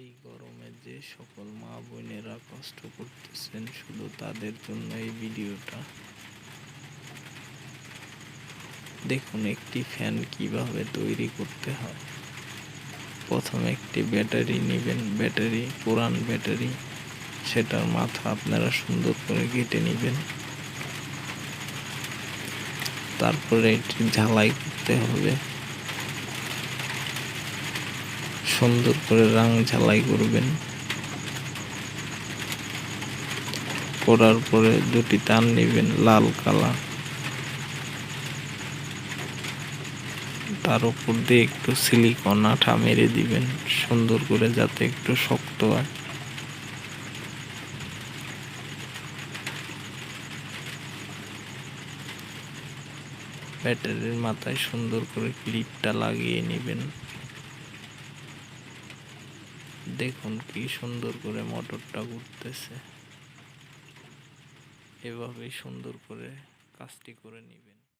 এই গরমে যে সকল মা বোনেরা কষ্ট করতেছেন, শুধু তাদের জন্য এই ভিডিওটা। দেখুন একটি ফ্যান কিভাবে তৈরি করতে হয়। প্রথমে একটি ব্যাটারি নেবেন, পুরান ব্যাটারি, সেটার মাথা আপনারা সুন্দর করে কেটে নেবেন। তারপরে এটি ঝালাই করতে হবে, সুন্দর করে রং ঝালাই করবেন। করার পরে দুটি তার নেবেন লাল কালার, তার উপর দিয়ে একটু সিলিকন আঠা মেরে দিবেন সুন্দর করে, যাতে একটু শক্ত হয়। ব্যাটারির মাথায় সুন্দর করে ক্লিপটা লাগিয়ে নেবেন। দেখুন কি সুন্দর করে মোটরটা ঘুরতেছে। এভাবেই সুন্দর করে কাজটি করে নেবেন।